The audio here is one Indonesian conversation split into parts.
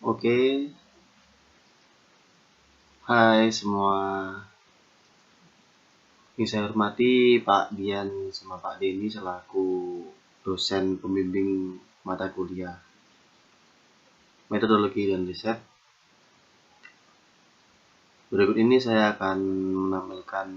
Oke, hai semua. Yang saya hormati Pak Dian sama Pak Denny selaku dosen pembimbing mata kuliah Metodologi dan Riset. Berikut ini saya akan menampilkan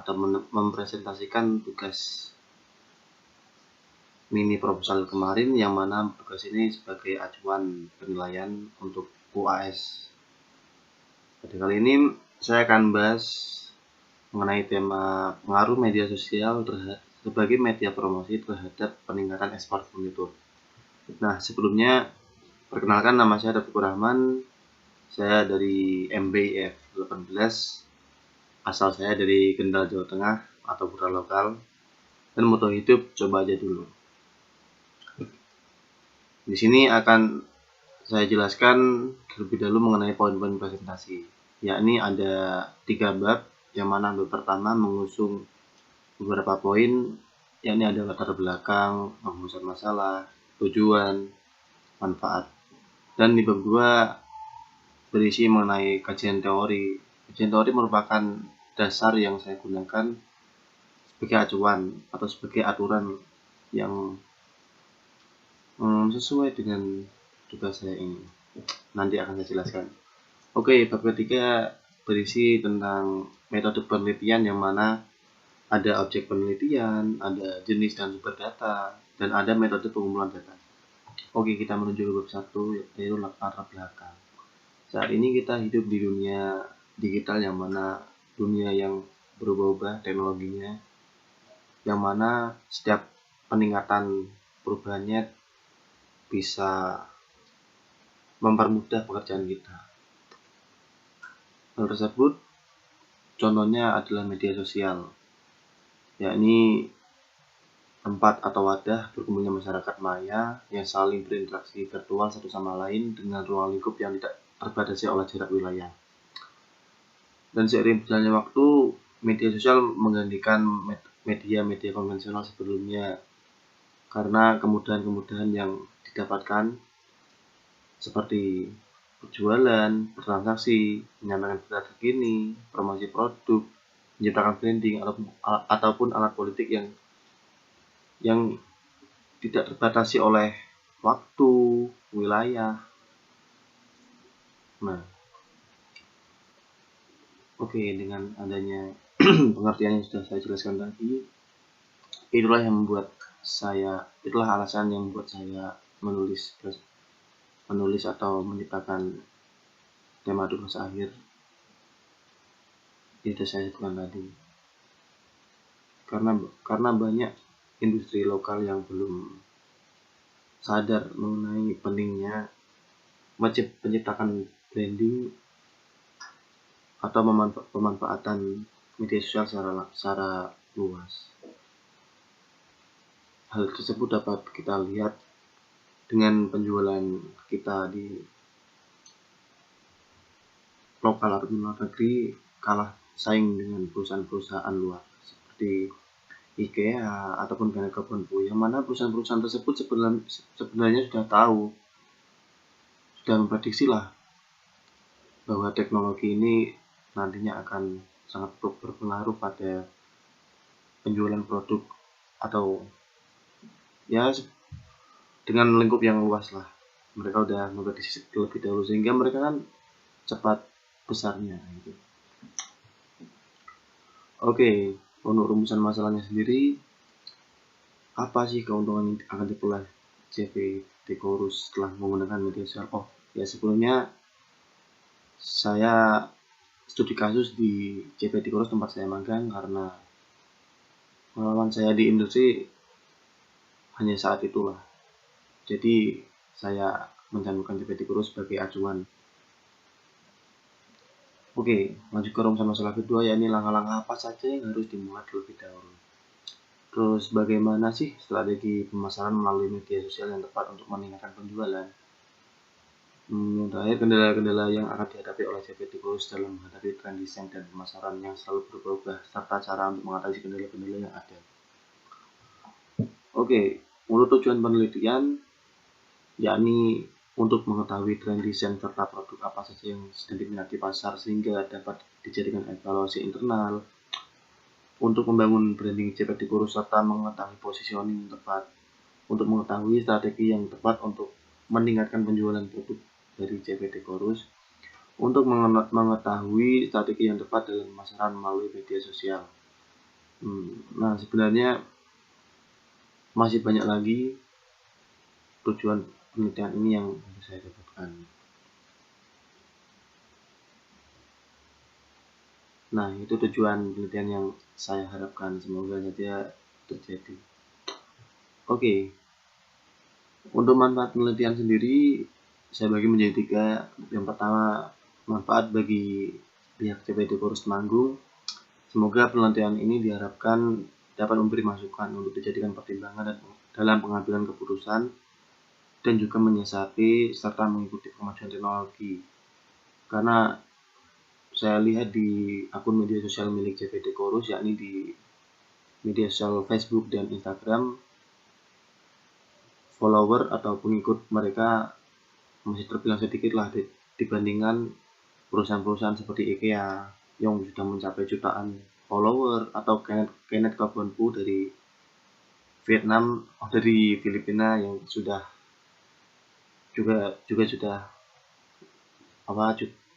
atau mempresentasikan tugas mini proposal kemarin, yang mana tugas ini sebagai acuan penilaian untuk UAS. Pada kali ini saya akan bahas mengenai tema pengaruh media sosial sebagai media promosi terhadap peningkatan ekspor furnitur. Nah, sebelumnya perkenalkan, nama saya David Rahman. Saya dari MBF 18. Asal saya dari Kendal, Jawa Tengah atau putra lokal. Dan moto hidup coba aja dulu. Di sini akan saya jelaskan terlebih dahulu mengenai poin-poin presentasi, yakni ada 3 bab, yang mana bab pertama mengusung beberapa poin, yakni ada latar belakang, pengurus masalah, tujuan, manfaat. Dan di bab 2 berisi mengenai kajian teori. Kajian teori merupakan dasar yang saya gunakan sebagai acuan atau sebagai aturan yang sesuai dengan tugas saya ini. Nanti akan saya jelaskan. Oke, bab ketiga berisi tentang metode penelitian, yang mana ada objek penelitian, ada jenis dan sumber data, dan ada metode pengumpulan data. Oke, kita menuju ke bab 1, yaitu latar belakang. Saat ini kita hidup di dunia digital, yang mana dunia yang berubah-ubah teknologinya, yang mana setiap peningkatan perubahannya bisa mempermudah pekerjaan kita. Hal tersebut contohnya adalah media sosial, yakni tempat atau wadah berkumpulnya masyarakat maya yang saling berinteraksi virtual satu sama lain dengan ruang lingkup yang tidak terbatasi oleh jarak wilayah. Dan seiring berjalannya waktu, media sosial menggantikan media-media konvensional sebelumnya karena kemudahan-kemudahan yang didapatkan seperti berjualan, bertransaksi, menyampaikan berita terkini, promosi produk, menciptakan branding, ataupun alat politik yang tidak terbatasi oleh waktu, wilayah. Nah, oke, dengan adanya pengertian yang sudah saya jelaskan tadi, itulah alasan yang membuat saya menulis atau menciptakan tema tugas akhir itu saya sebutkan tadi. Karena banyak industri lokal yang belum sadar mengenai pentingnya menciptakan branding atau pemanfaatan media sosial secara luas. Hal tersebut dapat kita lihat dengan penjualan kita di lokal atau di luar negeri kalah saing dengan perusahaan-perusahaan luar seperti IKEA ataupun Ganeka Bonpo, yang mana perusahaan-perusahaan tersebut sebenarnya sudah memprediksi lah bahwa teknologi ini nantinya akan sangat berpengaruh pada penjualan produk, atau ya dengan lingkup yang luas lah. Mereka udah memprediksi lebih dahulu sehingga mereka kan cepat besarnya gitu. Oke, untuk rumusan masalahnya sendiri, apa sih keuntungan yang akan diperoleh CPT Chorus setelah menggunakan media sosial? Oh ya, sebelumnya saya studi kasus di CPT Chorus tempat saya magang, karena pengalaman saya di industri hanya saat itulah. Jadi saya mencantumkan CPT Chorus sebagai acuan. Oke, lanjut ke rumusan masalah kedua, yakni langkah-langkah apa saja yang harus dimulai terlebih dahulu. Terus bagaimana sih strategi pemasaran melalui media sosial yang tepat untuk meningkatkan penjualan? Yang terakhir, kendala-kendala yang akan dihadapi oleh CPT Chorus dalam menghadapi tren desain dan pemasaran yang selalu berubah-ubah, serta cara untuk mengatasi kendala-kendala yang ada. Oke, menurut tujuan penelitian, yakni untuk mengetahui tren desain serta produk apa saja yang sedang diminati pasar sehingga dapat dijadikan evaluasi internal, untuk membangun branding CPT Kurus serta mengetahui positioning yang tepat, untuk mengetahui strategi yang tepat untuk meningkatkan penjualan produk dari CPT Kurus, untuk mengetahui strategi yang tepat dalam pemasaran melalui media sosial. Nah, sebenarnya masih banyak lagi tujuan penelitian ini yang saya dapatkan. Nah, itu tujuan penelitian yang saya harapkan, semoga saja terjadi. Oke, untuk manfaat penelitian sendiri saya bagi menjadi 3. Yang pertama, manfaat bagi pihak CPT Kurus Temanggung. Semoga penelitian ini diharapkan dapat memberi masukan untuk dijadikan pertimbangan dalam pengambilan keputusan dan juga menyiasati serta mengikuti kemajuan teknologi. Karena saya lihat di akun media sosial milik CPT Kurus, yakni di media sosial Facebook dan Instagram, follower atau pengikut mereka masih terbilang sedikit lah dibandingkan perusahaan-perusahaan seperti IKEA yang sudah mencapai jutaan follower, atau Kenneth Kabanpu dari Vietnam, dari Filipina yang juga sudah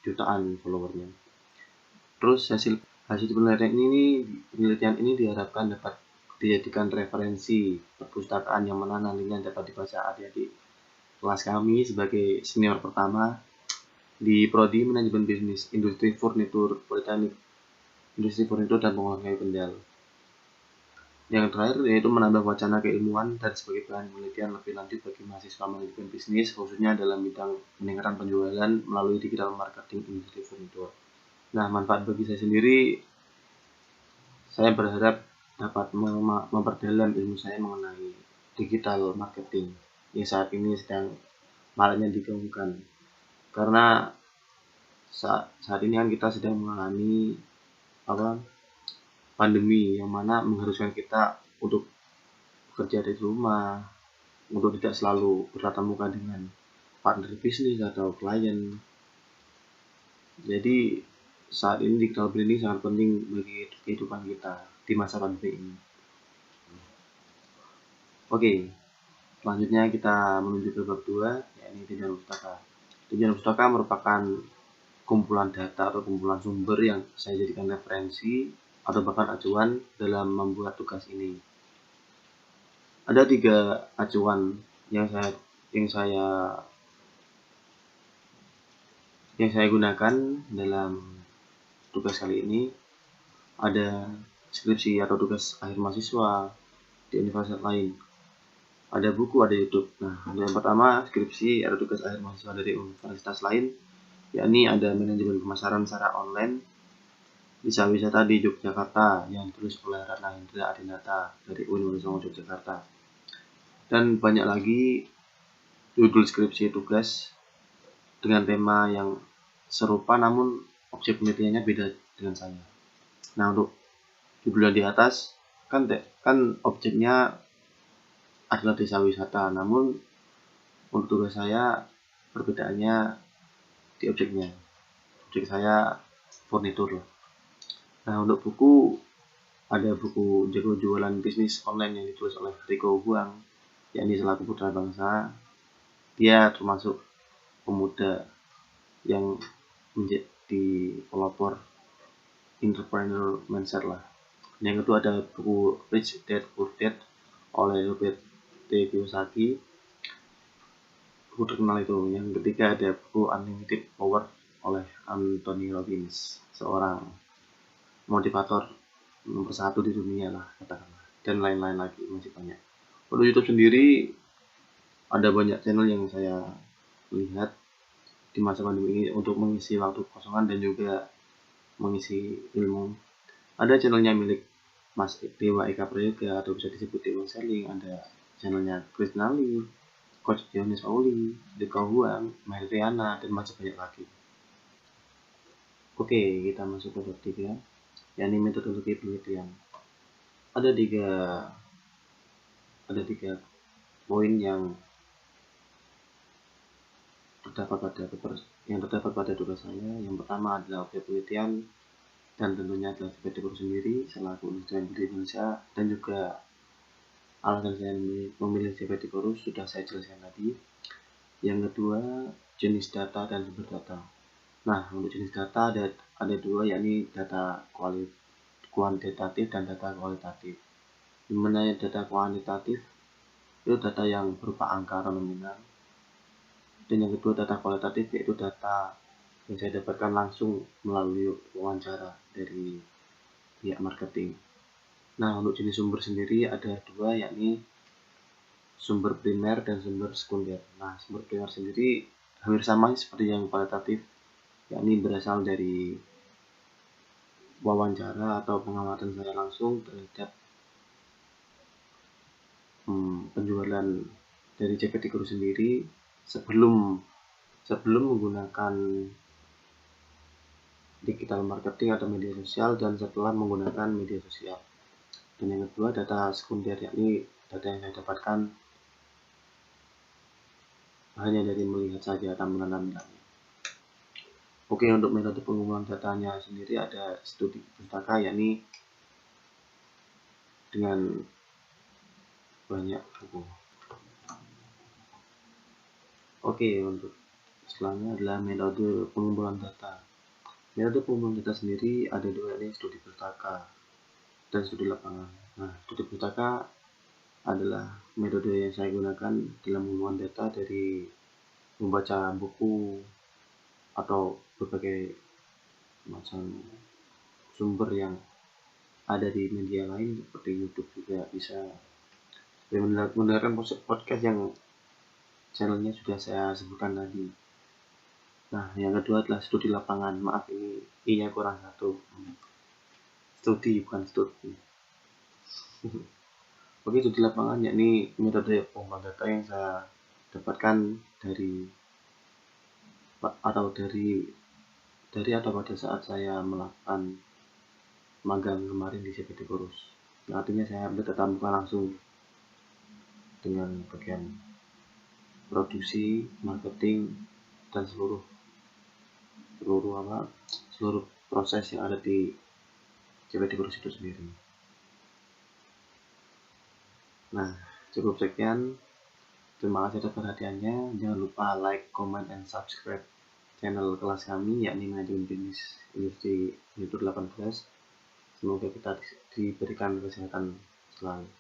jutaan followernya. Terus hasil penelitian ini diharapkan dapat dijadikan referensi perpustakaan yang mana nantinya dapat dibaca adik-adik kelas kami sebagai senior pertama di Prodi Manajemen Bisnis Industri Furnitur Politeknik Industri Furnitur dan Pengolahan Kayu Kendal. Yang terakhir yaitu menambah wacana keilmuan dan sebagai bahan penelitian lebih lanjut bagi mahasiswa manajemen bisnis, khususnya dalam bidang peningkatan penjualan melalui digital marketing industri furnitur. Nah, manfaat bagi saya sendiri, saya berharap dapat memperdalam ilmu saya mengenai digital marketing yang saat ini sedang maraknya digaungkan. Karena saat ini kan kita sedang mengalami pandemi yang mana mengharuskan kita untuk bekerja dari rumah, untuk tidak selalu bertatap muka dengan partner bisnis atau klien. Jadi saat ini digital branding sangat penting bagi kehidupan kita di masa pandemi ini. Oke, selanjutnya kita menuju ke bab 2, yakni tujuan pustaka. Tujuan pustaka merupakan kumpulan data atau kumpulan sumber yang saya jadikan referensi atau bahkan acuan dalam membuat tugas ini. Ada 3 acuan yang saya gunakan dalam tugas kali ini. Ada skripsi atau tugas akhir mahasiswa di universitas lain, ada buku, ada YouTube. Nah, yang pertama skripsi atau tugas akhir mahasiswa dari universitas lain, yakni ada manajemen pemasaran secara online desa wisata di Yogyakarta yang ditulis oleh Ratna Hendra Adinata dari Universitas Yogyakarta. Dan banyak lagi judul skripsi tugas dengan tema yang serupa namun objek penelitiannya beda dengan saya. Nah, untuk judul yang di atas kan objeknya adalah desa wisata, namun untuk tugas saya perbedaannya di objeknya. Objek saya furnitur. Nah, untuk buku, ada buku Jago Jualan Bisnis Online yang ditulis oleh Rico Huang, yakni selaku putra bangsa. Dia termasuk pemuda yang menjadi pelopor entrepreneur mindset lah. Yang kedua ada buku Rich Dad Poor Dad oleh Robert T. Kiyosaki, buku terkenal itu. Yang ketiga ada buku Unlimited Power oleh Anthony Robbins, seorang motivator nomor 1 di dunia lah katakanlah, dan lain-lain lagi, masih banyak. Untuk YouTube sendiri ada banyak channel yang saya lihat di masa pandemi ini untuk mengisi waktu kosongan dan juga mengisi ilmu. Ada channelnya milik Mas Dewa Eka Prayoga atau bisa disebut Dewa Selling, ada channelnya Chris Nali, Coach Dionis Oli, Deka Huang, Mariana, dan masih banyak lagi. Oke, kita masuk ke bab 3, yakni metodologi penelitian. Ada tiga poin yang terdapat pada tugas saya. Yang pertama adalah objek penelitian dan tentunya adalah CPT Guru sendiri selaku Universitas di Indonesia, dan juga alasan saya memilih CPT Guru sudah saya jelaskan tadi. Yang kedua, jenis data dan sumber data. Nah, untuk jenis data ada dua, yakni data kuantitatif dan data kualitatif. Dimana data kuantitatif itu data yang berupa angka atau nominal, dan yang kedua data kualitatif yaitu data yang saya dapatkan langsung melalui wawancara dari pihak marketing. Nah, untuk jenis sumber sendiri ada dua, yakni sumber primer dan sumber sekunder. Nah, sumber primer sendiri hampir sama seperti yang kualitatif, yakni berasal dari wawancara atau pengamatan saya langsung terhadap penjualan dari CPT Guru sendiri sebelum menggunakan digital marketing atau media sosial, dan setelah menggunakan media sosial. Dan yang kedua data sekunder, yakni data yang saya dapatkan hanya dari melihat saja tampilan-tampilannya. Oke, untuk metode pengumpulan datanya sendiri ada studi pustaka, yakni dengan banyak buku. Oke, untuk selanjutnya adalah metode pengumpulan data. Metode pengumpulan data sendiri ada dua, yakni studi pustaka dan studi lapangan. Nah, studi pustaka adalah metode yang saya gunakan dalam pengumpulan data dari membaca buku atau berbagai macam sumber yang ada di media lain seperti YouTube juga bisa, dan mendengarkan podcast yang channelnya sudah saya sebutkan tadi. Nah, yang kedua adalah studi lapangan. Maaf, ini I-nya kurang satu. Studi bukan studi. Oke, studi lapangan yakni metode pengumpulan data yang saya dapatkan dari atau pada saat saya melakukan magang kemarin di CPT Kurus. Artinya saya bertatap muka langsung dengan bagian produksi, marketing, dan seluruh proses yang ada di CPT Kurus itu sendiri. Nah, cukup sekian. Terima kasih atas perhatiannya. Jangan lupa like, comment, and subscribe channel kelas kami, yakni Manajemen Bisnis Industri Metode 18. Semoga kita diberikan kesehatan selalu.